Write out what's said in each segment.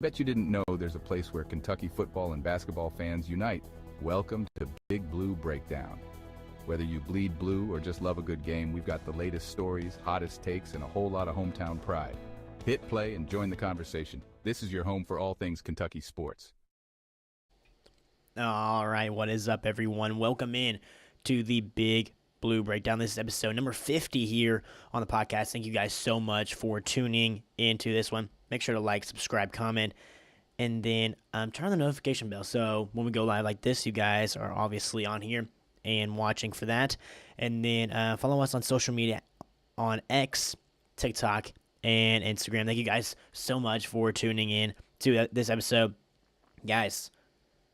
Bet you didn't know there's a place where Kentucky football and basketball fans unite. Welcome to Big Blue Breakdown. Whether you bleed blue or just love a good game, we've got the latest stories, hottest takes, and a whole lot of hometown pride. Hit play and join the conversation. This is your home for all things Kentucky sports. All right, what is up, everyone? Welcome in to the Big Blue Breakdown. This is episode number 50 here on the podcast. Thank you guys so much for tuning into this one. Make sure to like, subscribe, comment, and then turn on the notification bell. So when we go live like this, you guys are obviously on here and watching for that. And then follow us on social media on X, TikTok, and Instagram. Thank you guys so much for tuning in to this episode. Guys,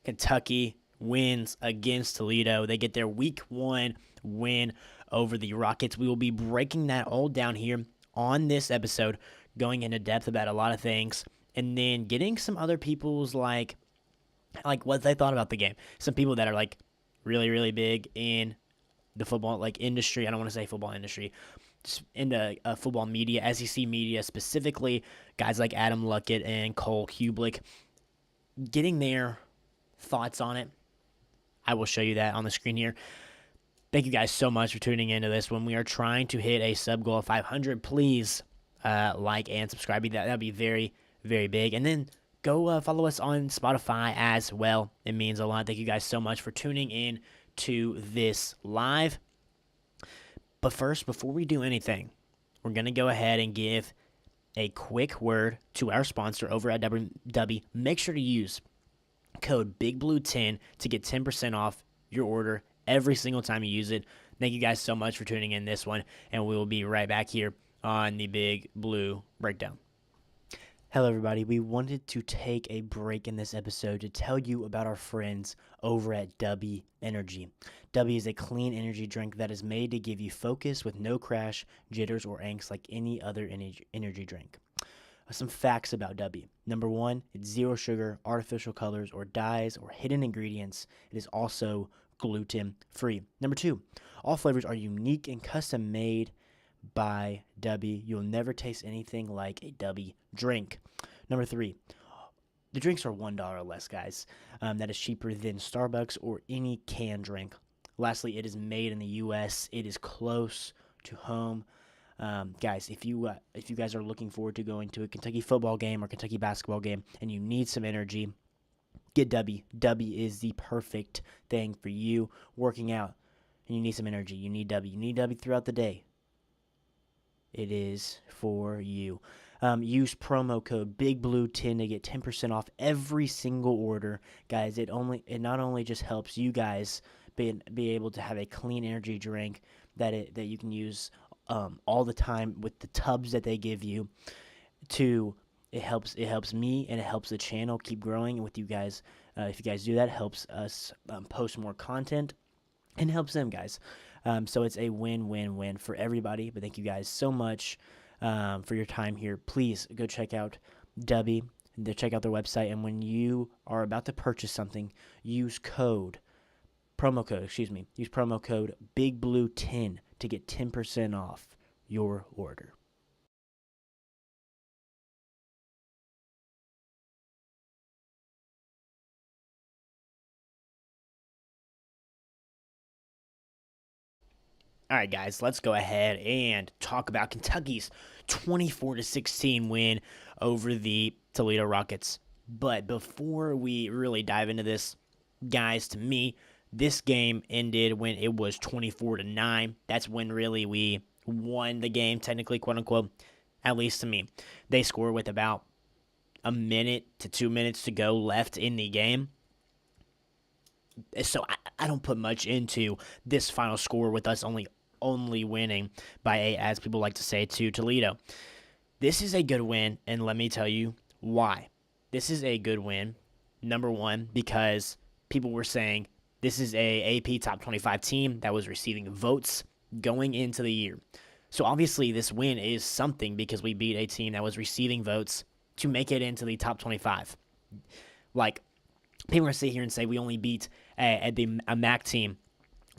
Kentucky wins against Toledo. They get their week 1 win over the Rockets. We will be breaking that all down here on this episode, going into depth about a lot of things, and then getting some other people's like what they thought about the game. Some people that are like really, really big in the football industry. I don't want to say football industry, just into football media, SEC media specifically. Guys like Adam Luckett and Cole Kublik, getting their thoughts on it. I will show you that on the screen here. Thank you guys so much for tuning into this one. We are trying to hit a sub goal of 500. Please like and subscribe. That'd be very, very big. And then go follow us on Spotify as well. It means a lot. Thank you guys so much for tuning in to this live. But first, before we do anything, we're going to go ahead and give a quick word to our sponsor over at WW. Make sure to use code BIGBLUE10 to get 10% off your order every single time you use it. Thank you guys so much for tuning in this one, and we will be right back here on the Big Blue Breakdown. Hello, everybody. We wanted to take a break in this episode to tell you about our friends over at W Energy. W is a clean energy drink that is made to give you focus with no crash, jitters, or angst like any other energy drink. Some facts about W. Number 1, it's zero sugar, artificial colors, or dyes, or hidden ingredients. It is also gluten-free. Number 2, all flavors are unique and custom-made by W. You'll never taste anything like a W drink. Number 3, the drinks are $1 less, guys. That is cheaper than Starbucks or any canned drink. Lastly, it is made in the U.S. It is close to home. Guys, if you guys are looking forward to going to a Kentucky football game or Kentucky basketball game and you need some energy, get W. W is the perfect thing for you working out and you need some energy. You need W. You need W throughout the day. It is for you. Use promo code BIGBLUE10 to get 10% off every single order. Guys, it not only just helps you guys be able to have a clean energy drink that you can use all the time with the tubs that they give you. It helps me and it helps the channel keep growing. And with you guys, if you guys do that, it helps us post more content and helps them, guys. So it's a win-win-win for everybody. But thank you guys so much for your time here. Please go check out Dubby. Check out their website. And when you are about to purchase something, use promo code BIGBLUE10 to get 10% off your order. All right, guys, let's go ahead and talk about Kentucky's 24-16 win over the Toledo Rockets. But before we really dive into this, guys, to me, this game ended when it was 24-9. That's when really we won the game, technically, quote unquote, at least to me. They scored with about a minute to 2 minutes to go left in the game. So I don't put much into this final score with us only winning by 8, as people like to say, to Toledo. This is a good win, and let me tell you why. This is a good win, number 1, because people were saying this is a AP top 25 team that was receiving votes going into the year. So obviously this win is something because we beat a team that was receiving votes to make it into the top 25. Like, people are going to sit here and say we only beat a MAC team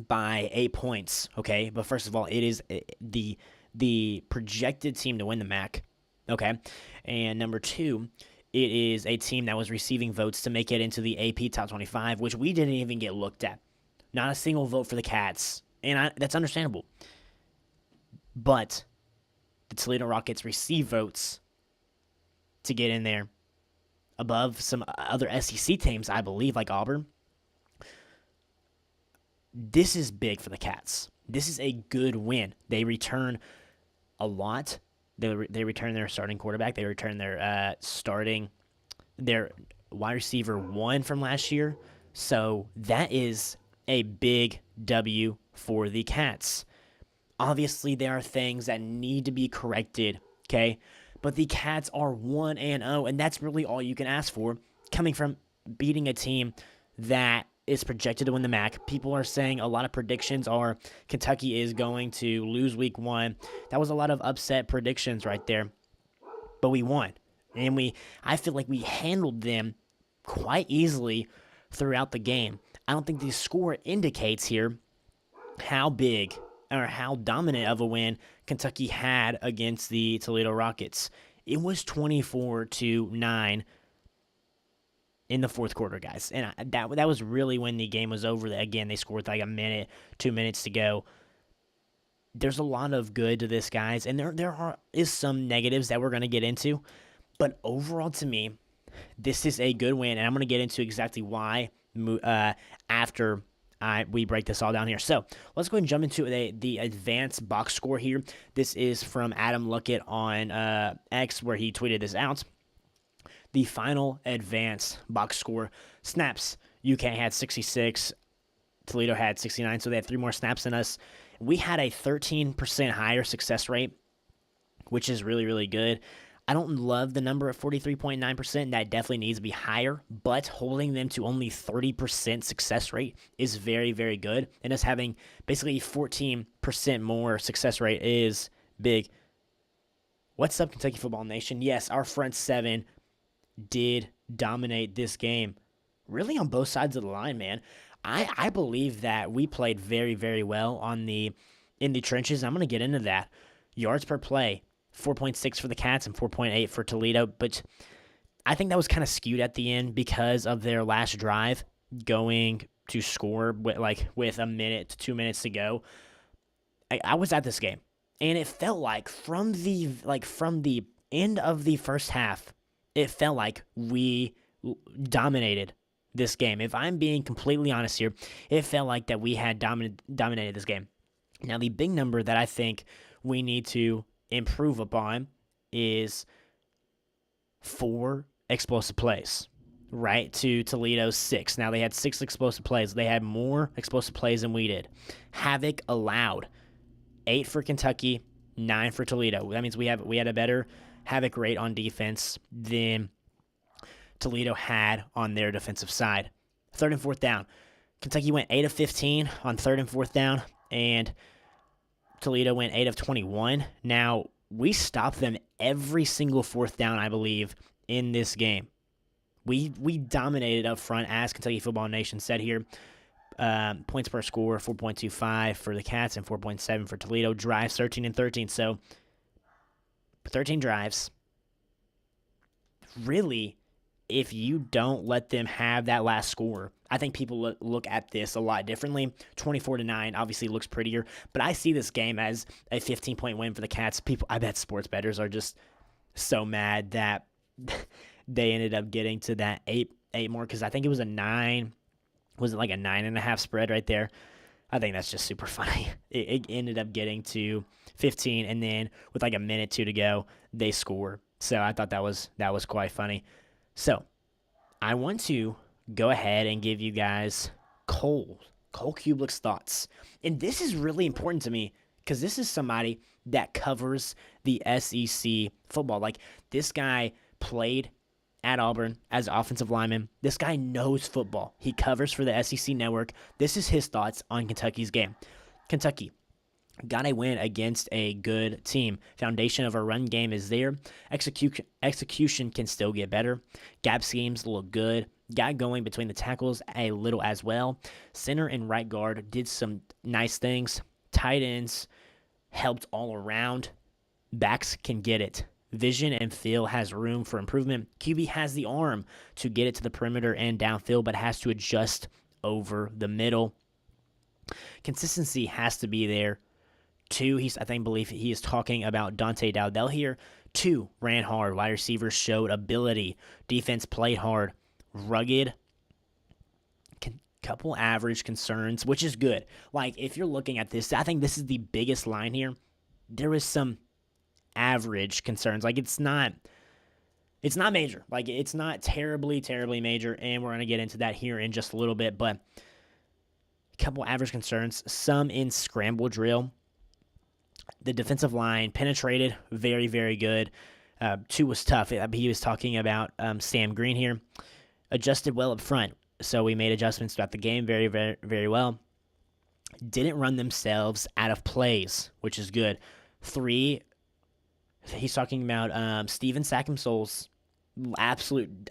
by 8 points, okay? But first of all, it is the projected team to win the MAC, okay? And number 2, it is a team that was receiving votes to make it into the AP Top 25, which we didn't even get looked at. Not a single vote for the Cats, and that's understandable. But the Toledo Rockets receive votes to get in there above some other SEC teams, I believe, like Auburn. This is big for the Cats. This is a good win. They return a lot. They return their starting quarterback. They return their their wide receiver 1 from last year. So that is a big W for the Cats. Obviously, there are things that need to be corrected, okay? But the Cats are 1-0, and that's really all you can ask for, coming from beating a team that is projected to win the MAC. People are saying a lot of predictions are Kentucky is going to lose week 1. That was a lot of upset predictions right there. But we won. And I feel like we handled them quite easily throughout the game. I don't think the score indicates here how big or how dominant of a win Kentucky had against the Toledo Rockets. It was 24-9 in the fourth quarter, guys. And that was really when the game was over. Again, they scored like a minute, 2 minutes to go. There's a lot of good to this, guys, and there is some negatives that we're going to get into. But overall, to me, this is a good win, and I'm going to get into exactly why after we break this all down here. So let's go ahead and jump into the advanced box score here. This is from Adam Luckett on X, where he tweeted this out. The final advanced box score snaps. UK had 66. Toledo had 69, so they had 3 more snaps than us. We had a 13% higher success rate, which is really, really good. I don't love the number of 43.9%. That definitely needs to be higher, but holding them to only 30% success rate is very, very good. And us having basically 14% more success rate is big. What's up, Kentucky Football Nation? Yes, our front 7 did dominate this game, really on both sides of the line, man. I believe that we played very, very well in the trenches. I'm going to get into that. Yards per play, 4.6 for the Cats and 4.8 for Toledo, but I think that was kind of skewed at the end because of their last drive going to score with a minute to 2 minutes to go. I was at this game, and it felt like from the end of the first half, it felt like we dominated this game. If I'm being completely honest here, it felt like that we had dominated this game. Now, the big number that I think we need to improve upon is 4 explosive plays, right, to Toledo's 6. Now, they had 6 explosive plays. They had more explosive plays than we did. Havoc allowed 8 for Kentucky, 9 for Toledo. That means we had a better havoc rate on defense than Toledo had on their defensive side. 3rd and 4th down. Kentucky went 8 of 15 on 3rd and 4th down, and Toledo went 8 of 21. Now, we stopped them every single 4th down, I believe, in this game. We dominated up front, as Kentucky Football Nation said here. Points per score, 4.25 for the Cats and 4.7 for Toledo. Drives, 13 and 13. So, 13 drives. Really, if you don't let them have that last score, I think people look at this a lot differently. 24-9 obviously looks prettier, but I see this game as a 15-point win for the Cats. I bet sports bettors are just so mad that they ended up getting to that 8 more, because I think it was a 9. Was it like a 9.5 spread right there? I think that's just super funny. It ended up getting to 15, and then with like a minute 2 to go, they score. So I thought that was quite funny. So I want to go ahead and give you guys Cole Kubelik's thoughts. And this is really important to me because this is somebody that covers the SEC football. Like, this guy played at Auburn as an offensive lineman. This guy knows football. He covers for the SEC network. This is his thoughts on Kentucky's game. Kentucky got a win against a good team. Foundation of our run game is there. Execution can still get better. Gap schemes look good. Got going between the tackles a little as well. Center and right guard did some nice things. Tight ends helped all around. Backs can get it. vision and feel has room for improvement. QB has the arm to get it to the perimeter and downfield, but has to adjust over the middle. Consistency has to be there. 2, believe he is talking about Dante Dowdell here. 2, ran hard. Wide receivers showed ability. Defense played hard. Rugged. Couple average concerns, which is good. Like, if you're looking at this, I think this is the biggest line here. There is some average concerns. Like, it's not major. Like, it's not terribly major, and we're going to get into that here in just a little bit, but a couple average concerns. Some in scramble drill. The defensive line penetrated, very, very good. 2 was tough. He was talking about Sam Green here. Adjusted well up front. So we made adjustments throughout the game very, very, very well. Didn't run themselves out of plays, which is good. 3, he's talking about Steven Sackhamsoul's absolute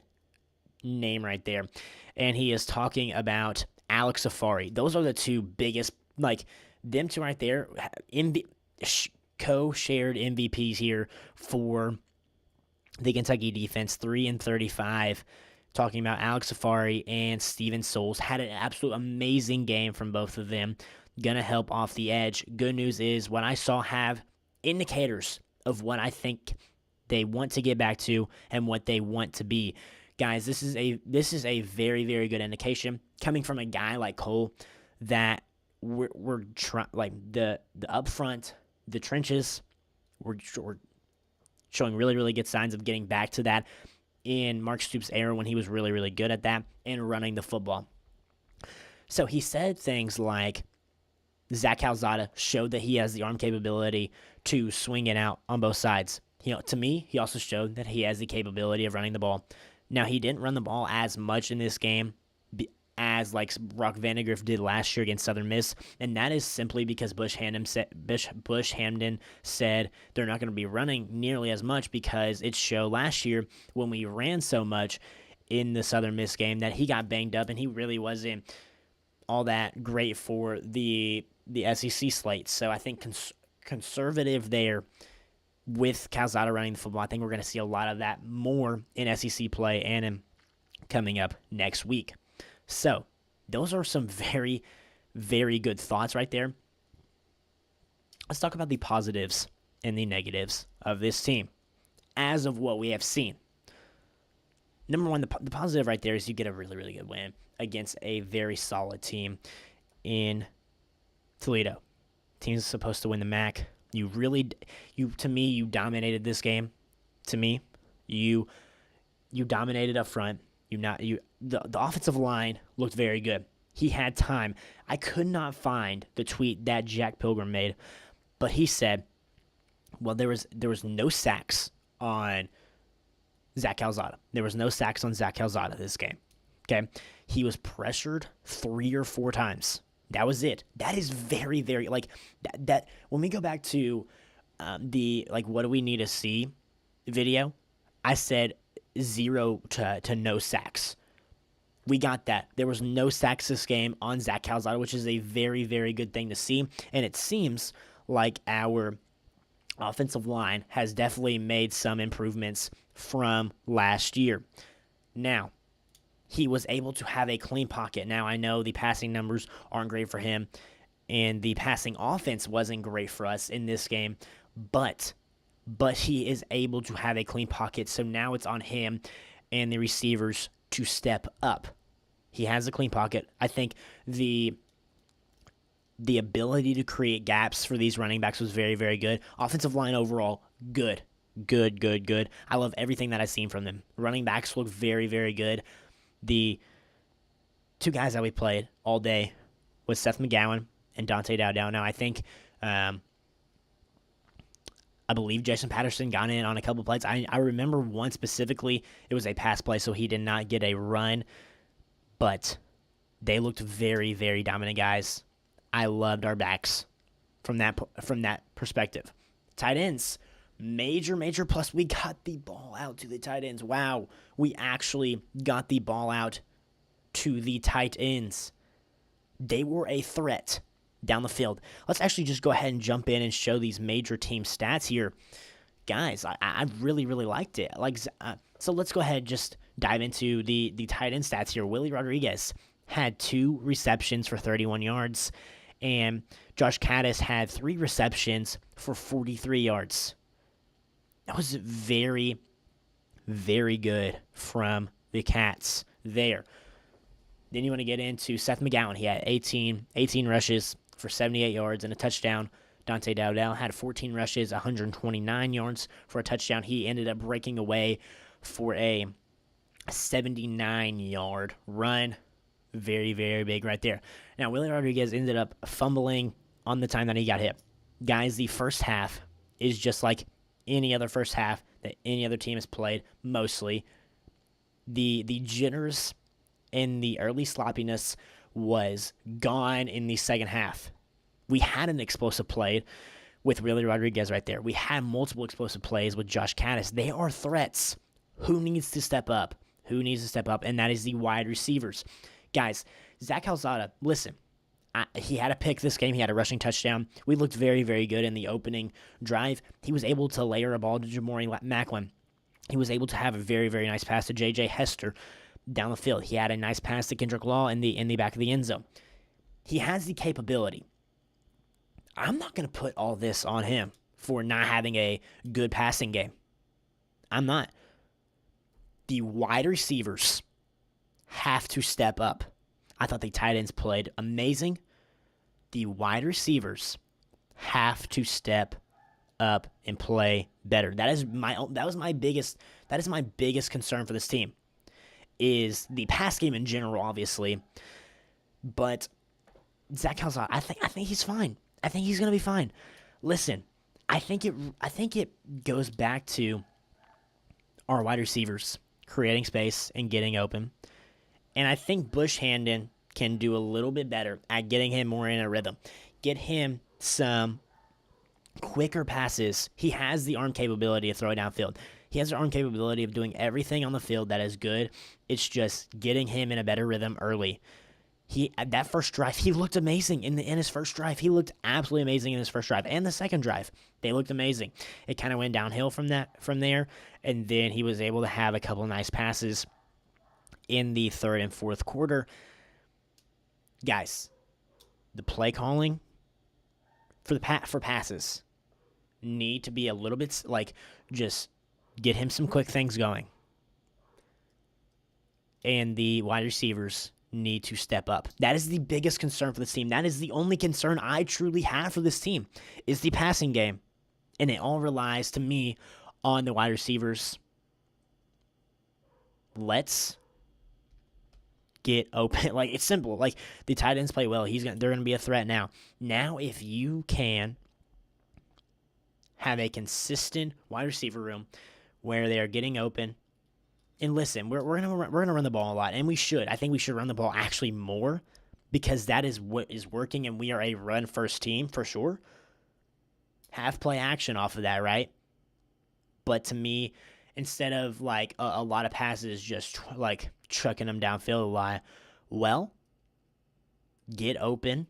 name right there. And he is talking about Alex Safari. Those are the 2 biggest, like, them 2 right there, co-shared MVPs here for the Kentucky defense, 3 and 35. Talking about Alex Safari and Steven Souls. Had an absolute amazing game from both of them. Gonna help off the edge. Good news is what I saw have indicators of what I think they want to get back to and what they want to be. Guys, this is a very, very good indication coming from a guy like Cole that we're trying, like, the upfront, the trenches, we're showing really, really good signs of getting back to that in Mark Stoops' era when he was really, really good at that and running the football. So he said things like Zach Calzada showed that he has the arm capability to swing it out on both sides. To me, he also showed that he has the capability of running the ball. Now, he didn't run the ball as much in this game as like Brock Vandegrift did last year against Southern Miss, and that is simply because Bush Hamden said they're not going to be running nearly as much because it showed last year when we ran so much in the Southern Miss game that he got banged up and he really wasn't all that great for the SEC slate. So I think conservative there with Calzada running the football. I think we're going to see a lot of that more in SEC play and in coming up next week. So, those are some very, very good thoughts right there. Let's talk about the positives and the negatives of this team as of what we have seen. Number one, the positive right there is you get a really, really good win against a very solid team in Toledo. Team's supposed to win the MAC. To me, you dominated this game. To me, you dominated up front. The offensive line looked very good. He had time. I could not find the tweet that Jack Pilgrim made, but he said, well, there was no sacks on Zach Calzada. There was no sacks on Zach Calzada this game. Okay? He was pressured 3 or 4 times. That was it. That is very, very, like, that when we go back to the, like, what do we need to see video, I said 0 to no sacks. We got that. There was no sacks this game on Zach Calzada, which is a very, very good thing to see. And it seems like our offensive line has definitely made some improvements from last year. Now, he was able to have a clean pocket. Now, I know the passing numbers aren't great for him, and the passing offense wasn't great for us in this game, but he is able to have a clean pocket, so now it's on him and the receivers to step up. He has a clean pocket. I think the ability to create gaps for these running backs was very, very good. Offensive line overall, good. I love everything that I've seen from them. Running backs look very, very good. The 2 guys that we played all day was Seth McGowan and Dante Dowdell. Now, I think I believe Jason Patterson got in on a couple plays. I remember one specifically. It was a pass play, so he did not get a run. But they looked very, very dominant guys. I loved our backs from that perspective. Tight ends, major plus. We got the ball out to the tight ends. Wow, we actually got the ball out to the tight ends. They were a threat down the field. Let's actually just go ahead and jump in and show these major team stats here. guys, I really, really liked it. So let's go ahead and just dive into the tight end stats here. Willie Rodriguez had 2 receptions for 31 yards, and Josh Caddis had 3 receptions for 43 yards. That was very, very good from the Cats there. Then you want to get into Seth McGowan. He had 18 rushes for 78 yards and a touchdown. Dante Dowdell had 14 rushes, 129 yards for a touchdown. He ended up breaking away for a 79-yard run. Very, very big right there. Now, Willie Rodriguez ended up fumbling on the time that he got hit. Guys, the first half is just like any other first half that any other team has played, mostly. The jitters and the early sloppiness was gone in the second half. We had an explosive play with Willie Rodriguez right there. We had multiple explosive plays with Josh Caddis. They are threats. Who needs to step up? Who needs to step up? And that is the wide receivers. Guys, Zach Calzada, listen, he had a pick this game. He had a rushing touchdown. We looked very, very good in the opening drive. He was able to layer a ball to Jamori Macklin. He was able to have a very, very nice pass to J.J. Hester down the field. He had a nice pass to Kendrick Law in the back of the end zone. He has the capability. I'm not going to put all this on him for not having a good passing game. I'm not. The wide receivers have to step up. I thought the tight ends played amazing. The wide receivers have to step up and play better. That is my biggest concern for this team. Is the pass game in general, obviously, but Zach Calzada, I think he's fine. I think he's gonna be fine. Listen, I think it goes back to our wide receivers creating space and getting open, and I think Bush Handon can do a little bit better at getting him more in a rhythm. Get him some quicker passes. He has the arm capability of throwing downfield. He has the arm capability of doing everything on the field that is good. It's just getting him in a better rhythm early. That first drive, he looked amazing in his first drive. He looked absolutely amazing in his first drive and the second drive. They looked amazing. It kind of went downhill from there, and then he was able to have a couple of nice passes in the third and fourth quarter. Guys, the play calling for passes need to be a little bit just get him some quick things going. And the wide receivers need to step up. That is the biggest concern for this team. That is the only concern I truly have for this team is the passing game. And it all relies, to me, on the wide receivers. Let's get open. It's simple. The tight ends play well. They're going to be a threat now. Now, if you can have a consistent wide receiver room where they are getting open. And listen, we're gonna run the ball a lot, and we should. I think we should run the ball actually more because that is what is working, and we are a run-first team for sure. Have play action off of that, right? But to me, instead of a lot of passes just chucking them downfield a lot, well, get open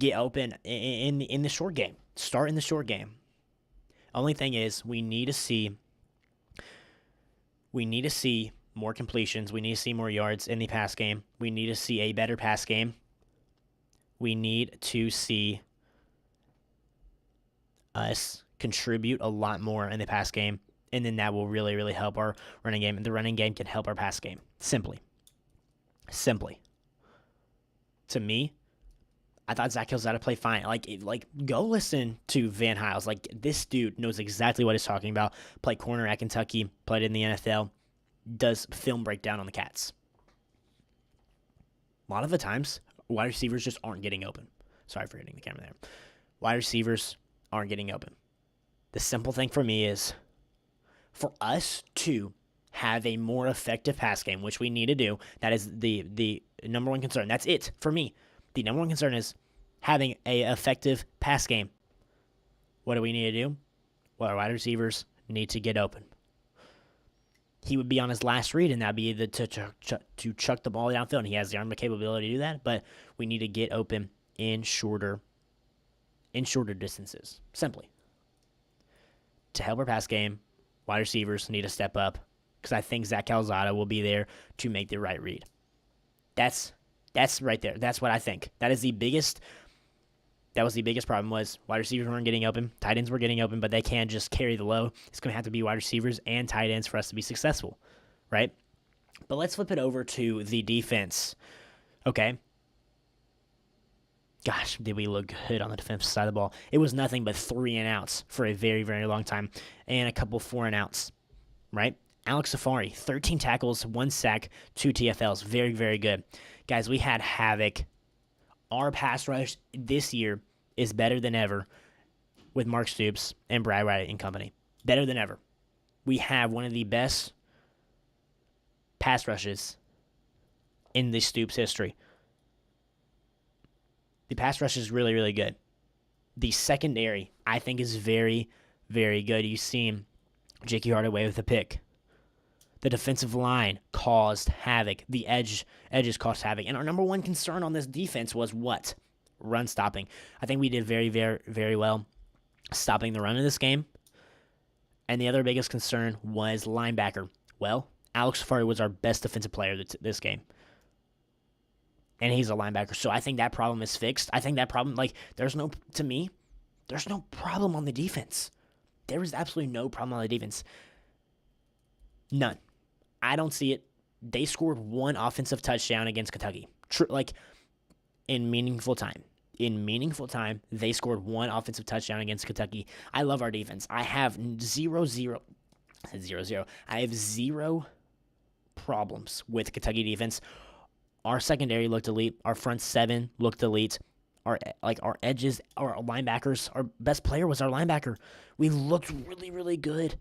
in the short game. Start in the short game. Only thing is, we need to see more completions. We need to see more yards in the pass game. We need to see a better pass game. We need to see us contribute a lot more in the pass game, and then that will really, really help our running game. And the running game can help our pass game. Simply. To me, I thought Zach Calzada played fine. Go listen to Van Hiles. This dude knows exactly what he's talking about. Played corner at Kentucky, played in the NFL, does film breakdown on the Cats. A lot of the times, wide receivers just aren't getting open. Sorry for hitting the camera there. Wide receivers aren't getting open. The simple thing for me is for us to have a more effective pass game, which we need to do. That is the number one concern. That's it for me. The number one concern is having an effective pass game. What do we need to do? Well, our wide receivers need to get open. He would be on his last read, and that would be to chuck the ball downfield. And he has the arm capability to do that, but we need to get open in shorter distances. Simply. to help our pass game, wide receivers need to step up because I think Zach Calzada will be there to make the right read. That's right there. That's what I think. That was the biggest problem was wide receivers weren't getting open, tight ends were getting open, but they can't just carry the load. It's going to have to be wide receivers and tight ends for us to be successful, right? But let's flip it over to the defense, okay? Gosh, did we look good on the defensive side of the ball? It was nothing but 3 and outs for a very, very long time, and a couple 4 and outs, right? Alex Safari, 13 tackles, 1 sack, 2 TFLs. Very, very good. Guys, we had havoc. Our pass rush this year is better than ever with Mark Stoops and Brad Wright and company. Better than ever. We have one of the best pass rushes in the Stoops history. The pass rush is really, really good. The secondary, I think, is very, very good. You see him, Jakey Hardaway with a pick. The defensive line caused havoc. The edges caused havoc. And our number one concern on this defense was what? Run stopping. I think we did very, very, very well stopping the run in this game. And the other biggest concern was linebacker. Well, Alex Safari was our best defensive player this game. And he's a linebacker. So I think that problem is fixed. I think that problem, there's no problem on the defense. There is absolutely no problem on the defense. None. I don't see it. They scored 1 offensive touchdown against Kentucky. In meaningful time. In meaningful time, they scored 1 offensive touchdown against Kentucky. I love our defense. I have 0 problems with Kentucky defense. Our secondary looked elite. Our front 7 looked elite. Our edges, our linebackers, our best player was our linebacker. We looked really, really good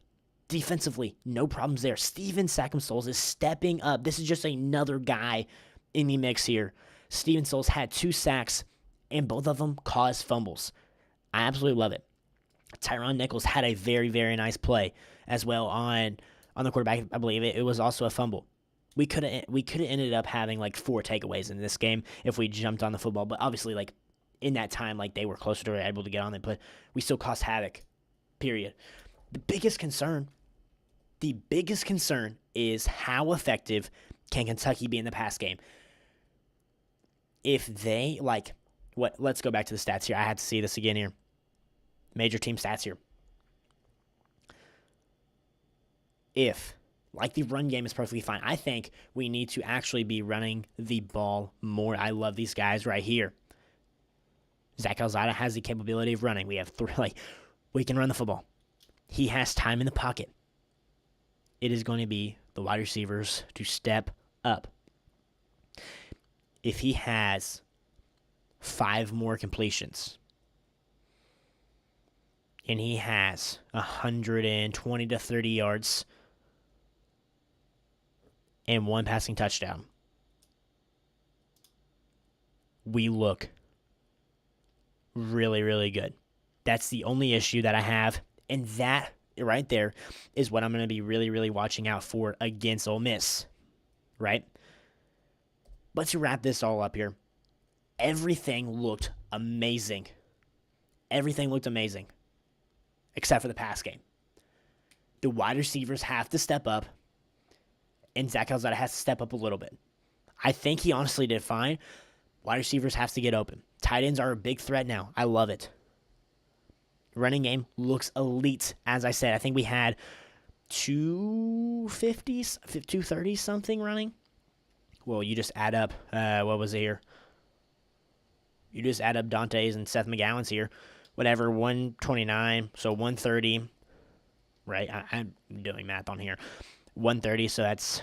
defensively. No problems there. Steven Sackam-Souls is stepping up. This is just another guy in the mix here. Steven Souls had 2 sacks, and both of them caused fumbles. I absolutely love it. Tyron Nichols had a very, very nice play as well on the quarterback. I believe it was also a fumble. We could have ended up having 4 takeaways in this game if we jumped on the football. But obviously, in that time, they were closer to able to get on it. But we still caused havoc. Period. The biggest concern is how effective can Kentucky be in the pass game. If they let's go back to the stats here. I had to see this again here. Major team stats here. If the run game is perfectly fine. I think we need to actually be running the ball more. I love these guys right here. Zach Calzada has the capability of running. We have 3, we can run the football. He has time in the pocket. It is going to be the wide receivers to step up. If he has 5 more completions and he has 120 to 30 yards and 1 passing touchdown, we look really, really good. That's the only issue that I have, and that right there is what I'm going to be really, really watching out for against Ole Miss, right? But to wrap this all up here, everything looked amazing. Everything looked amazing, except for the pass game. The wide receivers have to step up, and Zach Calzada has to step up a little bit. I think he honestly did fine. Wide receivers have to get open. Tight ends are a big threat now. I love it. Running game looks elite. As I said, I think we had 250s, 230 something running. Well, you just add up, what was it here? You just add up Dante's and Seth McGowan's here. Whatever, 129, so 130. Right, I'm doing math on here. 130, so it's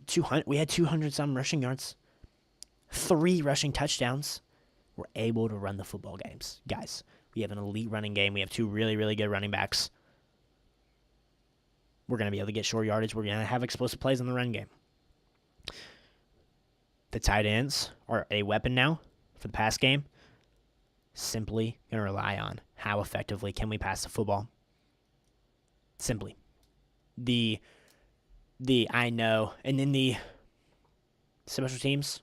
200. We had 200 some rushing yards, 3 rushing touchdowns. We're able to run the football games, guys. We have an elite running game. We have 2 really, really good running backs. We're going to be able to get short yardage. We're going to have explosive plays in the run game. The tight ends are a weapon now for the pass game. Simply going to rely on how effectively can we pass the football. Simply. The I know, and then the special teams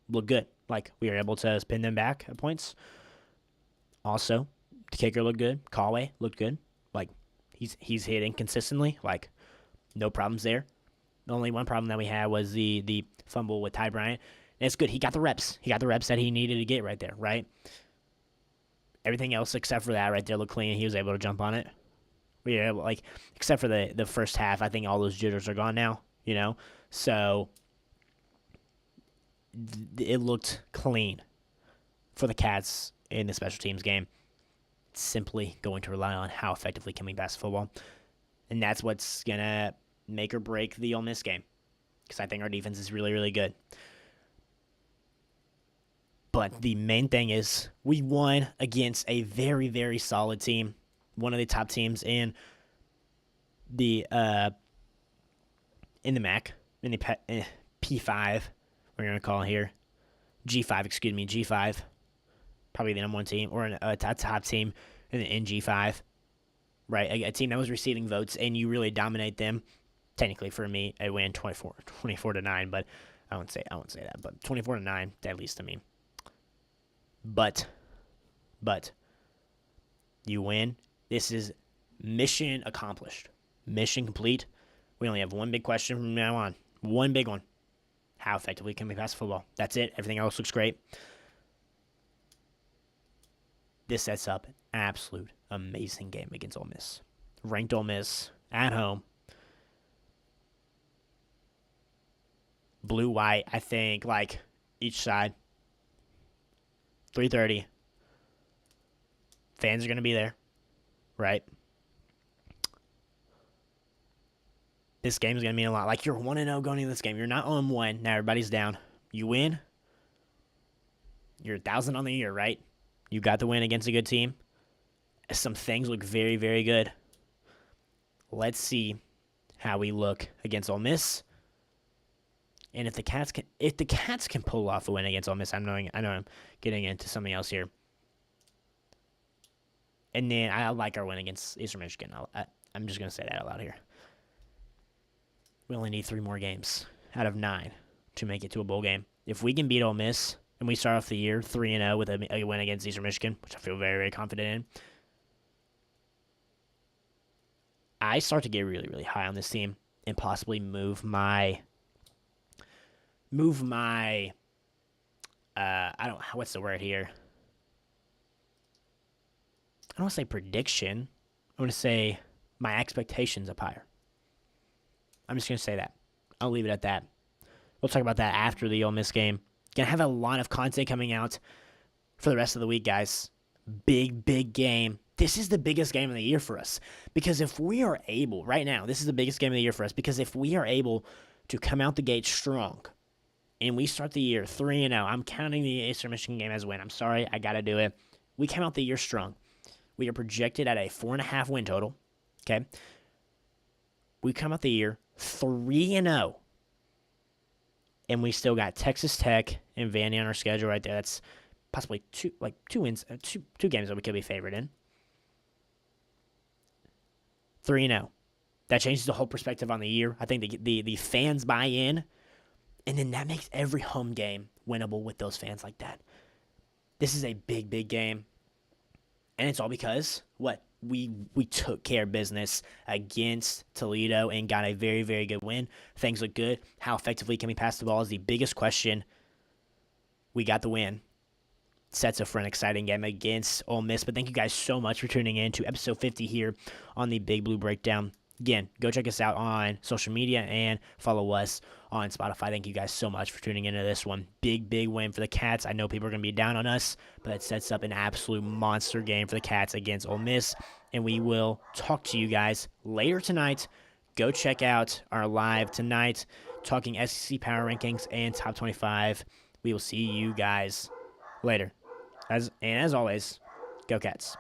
look good. We were able to pin them back at points. Also, The kicker looked good. Callaway looked good. Like, he's hitting consistently. Like, no problems there. The only one problem that we had was the fumble with Ty Bryant. And it's good. He got the reps. He got the reps that he needed to get right there, right? Everything else except for that right there looked clean. He was able to jump on it. Yeah, like, except for the first half, I think all those jitters are gone now, So it looked clean for the Cats in the special teams game. It's simply going to rely on how effectively can we pass the football. And that's what's going to make or break the Ole Miss game, because I think our defense is really, really good. But the main thing is we won against a very, very solid team, one of the top teams in the MAC, in the P5, we're going to call it here. G5. Probably the number one team, or a top team in G5, right? A team that was receiving votes, and you really dominate them. Technically, for me, I win 24-9, but I won't say that. But 24-9, at least to me. But you win. This is mission accomplished. Mission complete. We only have one big question from now on. One big one. How effectively can we pass the football? That's it. Everything else looks great. This sets up an absolute amazing game against Ole Miss. Ranked Ole Miss at home. Blue-white, I think, like, each side. 3:30. Fans are going to be there, right? This game is going to mean a lot. Like, you're 1-0 going into this game. You're not on 1. Now everybody's down. You win. You're 1,000 on the year, right? You got the win against a good team. Some things look very, very good. Let's see how we look against Ole Miss. And if the Cats can pull off a win against Ole Miss, I know I'm getting into something else here. And then I like our win against Eastern Michigan. I'm just going to say that out loud here. We only need 3 more games out of 9 to make it to a bowl game. If we can beat Ole Miss and we start off the year 3-0 with a win against Eastern Michigan, which I feel very, very confident in, I start to get really, really high on this team and possibly move my what's the word here? I don't want to say prediction. I want to say my expectations up higher. I'm just going to say that. I'll leave it at that. We'll talk about that after the Ole Miss game. Going to have a lot of content coming out for the rest of the week, guys. Big, big game. This is the biggest game of the year for us. Because if we are able, right now, this is the biggest game of the year for us. Because if we are able to come out the gate strong, and we start the year 3-0, I'm counting the Eastern Michigan game as a win. I'm sorry, I got to do it. We came out the year strong. We are projected at a 4.5 win total. Okay? We come out the year 3-0. And we still got Texas Tech and Vandy on our schedule right there. That's possibly two wins, two games that we could be favored in. 3-0. That changes the whole perspective on the year. I think the fans buy in, and then that makes every home game winnable with those fans like that. This is a big, big game. And it's all because, we took care of business against Toledo and got a very, very good win. Things look good. How effectively can we pass the ball is the biggest question. We got the win. Sets up for an exciting game against Ole Miss. But thank you guys so much for tuning in to episode 50 here on the Big Blue Breakdown. Again, go check us out on social media and follow us on Spotify. Thank you guys so much for tuning into this one. Big, big win for the Cats. I know people are going to be down on us, but it sets up an absolute monster game for the Cats against Ole Miss. And we will talk to you guys later tonight. Go check out our live tonight, talking SEC Power Rankings and Top 25. We will see you guys later. As always, go Cats.